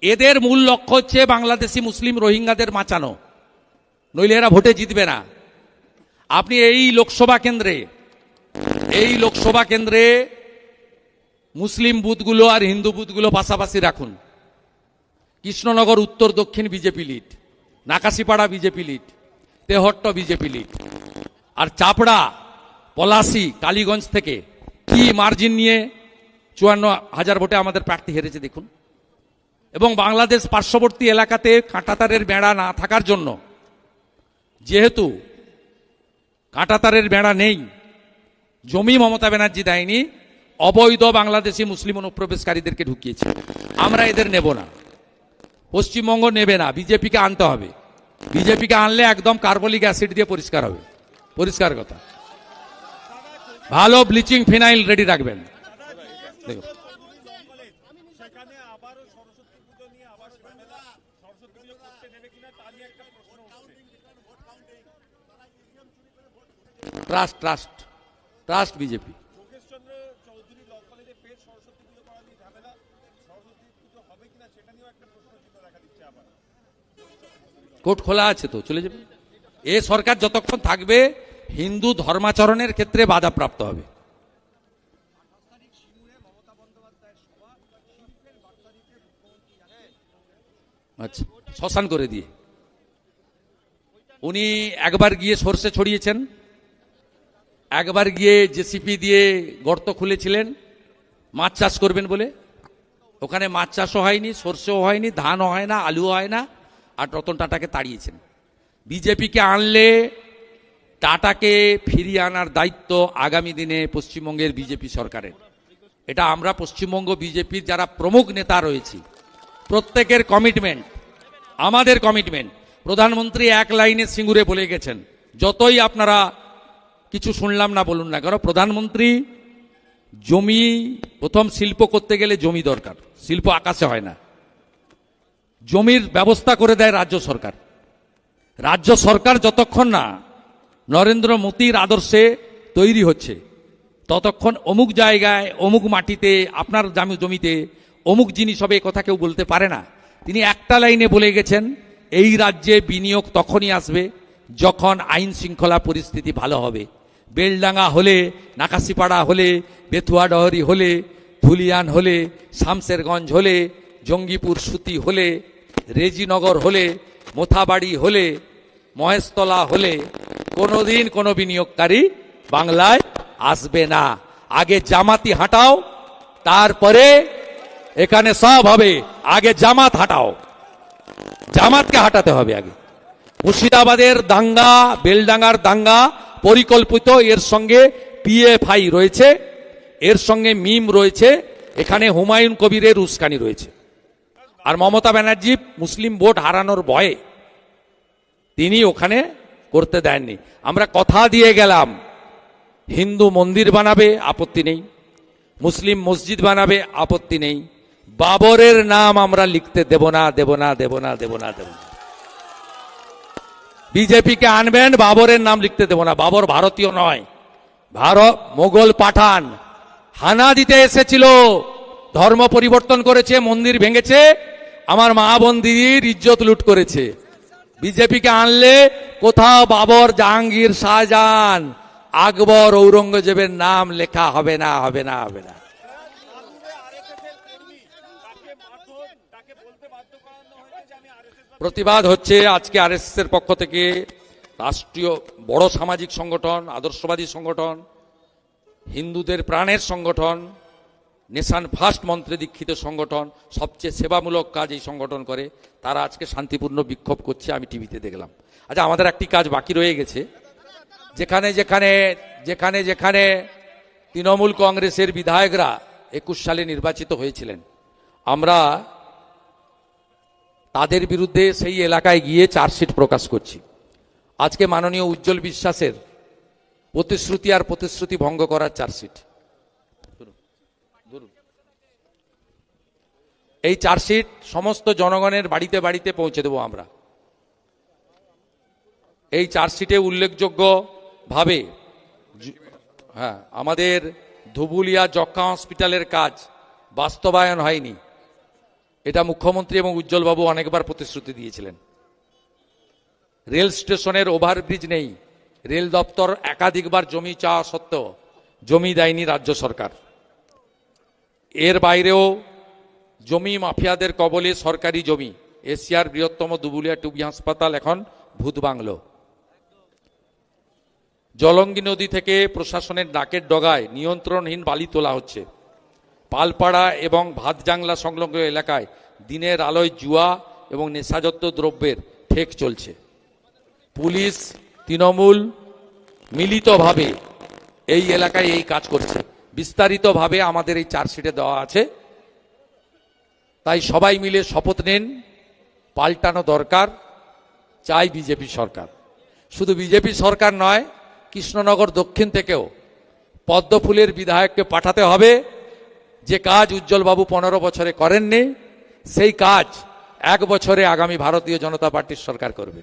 এদের মূল লক্ষ্য হচ্ছে বাংলাদেশি মুসলিম রোহিঙ্গাদের বাঁচানো, নইলে এরা ভোটে জিতবে না। আপনি এই লোকসভা কেন্দ্রে মুসলিম বুথগুলো আর হিন্দু বুথগুলো পাশাপাশি রাখুন। কৃষ্ণনগর উত্তর দক্ষিণ BJP lead, Nakashipara BJP lead, Tehatta BJP lead, আর চাপড়া, পলাশী, কালীগঞ্জ থেকে কি মার্জিন নিয়ে 54,000 ভোটে আমাদের প্রার্থী হেরেছে দেখুন। এবং বাংলাদেশ পার্শ্ববর্তী এলাকাতে কাঁটাতারের বেড়া না থাকার জন্য, যেহেতু কাঁটাতারের বেড়া নেই, জমি মমতা ব্যানার্জি দেয়নি, অবৈধ বাংলাদেশি মুসলিম অনুপ্রবেশকারীদেরকে ঢুকিয়েছে। আমরা এদের নেব না, পশ্চিমবঙ্গ নেবে না, বিজেপিকে আনতে হবে। বিজেপিকে আনলে একদম কার্বলিক অ্যাসিড দিয়ে পরিষ্কার হবে, পরিষ্কার কথা। ভালো ব্লিচিং ফিনাইল রেডি রাখবেন। দেখো trust trust trust BJP. Court খোলা আছে তো, চলে যাবে। এ সরকার যতক্ষণ থাকবে হিন্দু ধর্মাচরণের ক্ষেত্রে বাধাপ্রাপ্ত হবে। আচ্ছা, শ্মশান করে দিয়ে উনি একবার গিয়ে সরষে ছড়িয়েছেন, একবার গিয়ে জেসিপি দিয়ে গর্ত খুলেছিলেন মাছ চাষ করবেন বলে। ওখানে মাছ চাষও হয়নি, সরষেও হয়নি, ধানও হয় না, আলুও হয় না, আর রতন টাটাকে তাড়িয়েছেন। বিজেপিকে আনলে টাটাকে ফিরিয়ে আনার দায়িত্ব আগামী দিনে পশ্চিমবঙ্গের বিজেপি সরকারের। এটা আমরা পশ্চিমবঙ্গ বিজেপির যারা প্রমুখ নেতা রয়েছি প্রত্যেকের কমিটমেন্ট, আমাদের কমিটমেন্ট। প্রধানমন্ত্রী এক লাইনে সিঙ্গুরে বলে গেছেন, যতই আপনারা কিছু শুনলাম না বলুন না কেন, প্রধানমন্ত্রী জমি, প্রথম শিল্প করতে গেলে জমি দরকার, শিল্প আকাশে হয় না, জমির ব্যবস্থা করে দেয় রাজ্য সরকার। রাজ্য সরকার যতক্ষণ না নরেন্দ্র মোদীর আদর্শে তৈরি হচ্ছে ততক্ষণ অমুক জায়গায় অমুক মাটিতে আপনার জমিতে অমুক জিনিস হবে কথা কেউ বলতে পারে না। তিনি একটা লাইনে বলে গেছেন, এই রাজ্যে বিনিয়োগ তখনই আসবে যখন আইন শৃঙ্খলা পরিস্থিতি ভালো হবে। বেলডাঙ্গা হলে, নাকাশিপাড়া হলে, বেথুয়াডহরি হলে, ধুলিয়ান হলে, শামসেরগঞ্জ হলে, জঙ্গিপুর সুতি হলে, রেজিনগর হলে, মোথাবাড়ি হলে, মহেশতলা হলে কোনোদিন কোনো বিনিয়োগকারী বাংলায় আসবে না। আগে জামাতি হাঁটাও, তারপরে এখানে সব হবে। আগে জামাত হাঁটাও, জামাতকে হাঁটাতে হবে আগে। মুর্শিদাবাদের দাঙ্গা, বেলডাঙ্গার দাঙ্গা পরিকল্পিত, এর সঙ্গে পিএফআই রয়েছে, এর সঙ্গে মিম রয়েছে, এখানে হুমায়ুন কবিরের উস্কানি রয়েছে। আর মমতা ব্যানার্জি মুসলিম ভোট হারানোর ভয়ে তিনি ওখানে করতে দেননি। আমরা কথা দিয়ে গেলাম, হিন্দু মন্দির বানাবে আপত্তি নেই, মুসলিম মসজিদ বানাবে আপত্তি নেই, বাবরের নাম আমরা লিখতে দেব না, দেব না, দেব না, দেব না, দেব না। বিজেপিকে আনবেন, বাবরের নাম লিখতে দেব না। বাবর ভারতীয় নয়, ভারত মোগল পাঠান, হানা দিতে এসেছিল, ধর্ম পরিবর্তন করেছে, মন্দির ভেঙেছে, আমার মা বোন দিদির ইজ্জত লুট করেছে। বিজেপিকে আনলে কোথাও বাবর, জাহাঙ্গীর, শাহজাহান, আকবর, ঔরঙ্গজেবের নাম লেখা হবে না, হবে না, হবে না। প্রতিবাদ হচ্ছে আজকে আরএসএস এর পক্ষ থেকে, রাষ্ট্রীয় বড় সামাজিক সংগঠন, আদর্শবাদী সংগঠন, হিন্দুদের প্রাণের সংগঠন, নেশান ফার্স্ট মন্ত্রে দীক্ষিত সংগঠন, সবচেয়ে সেবামূলক কাজ এই সংগঠন করে, তারা আজকে শান্তিপূর্ণ বিক্ষোভ করছে, আমি টিভিতে দেখলাম। আচ্ছা, আমাদের একটি কাজ বাকি রয়ে গেছে। যেখানে যেখানে যেখানে যেখানে তৃণমূল কংগ্রেসের বিধায়করা 21 সালে নির্বাচিত হয়েছিলেন, আমরা তাদের বিরুদ্ধে সেই এলাকায় গিয়ে চার্জশিট প্রকাশ করছি। আজকে মাননীয় উজ্জ্বল বিশ্বাসের প্রতিশ্রুতি আর প্রতিশ্রুতি ভঙ্গ করার চার্জশিট। এই চার্জশিট সমস্ত জনগণের বাড়িতে বাড়িতে পৌঁছে দেব আমরা। এই চার্জশিটে উল্লেখযোগ্য ভাবে আমাদের ধুবুলিয়া যক্ষ্মা হসপিটালের কাজ বাস্তবায়ন হয়নি, এটা মুখ্যমন্ত্রী এবং উজ্জ্বলবাবু অনেকবার প্রতিশ্রুতি দিয়েছিলেন। রেল স্টেশনের ওভারব্রিজ নেই, রেল দপ্তর একাধিকবার জমি চাওয়া সত্ত্বেও জমি দেয়নি রাজ্য সরকার। এর বাইরেও জমি মাফিয়াদের কবলে সরকারি জমি, এশিয়ার বৃহত্তম দুবুলিয়া টুবি হাসপাতাল এখন ভূত বাংলো। জলঙ্গি নদী থেকে প্রশাসনের ডাকের ডগায় নিয়ন্ত্রণহীন বালি তোলা হচ্ছে। পালপাড়া এবং ভাতজাংলা সংলগ্ন এলাকায় দিনের আলোয় জুয়া এবং নেশাযুক্ত দ্রব্যের ঠেক চলছে। পুলিশ, তৃণমূল মিলিতভাবে এই এলাকায় এই কাজ করছে। বিস্তারিতভাবে আমাদের এই চার্জশিটে দেওয়া আছে। তাই সবাই মিলে শপথ নেন, পাল্টানো দরকার, চাই বিজেপি সরকার। শুধু বিজেপি সরকার নয়, কৃষ্ণনগর দক্ষিণ থেকেও পদ্মফুলের বিধায়ককে পাঠাতে হবে। যে কাজ উজ্জ্বলবাবু 15 বছরে করেননি, সেই কাজ 1 বছরে আগামী ভারতীয় জনতা পার্টির সরকার করবে।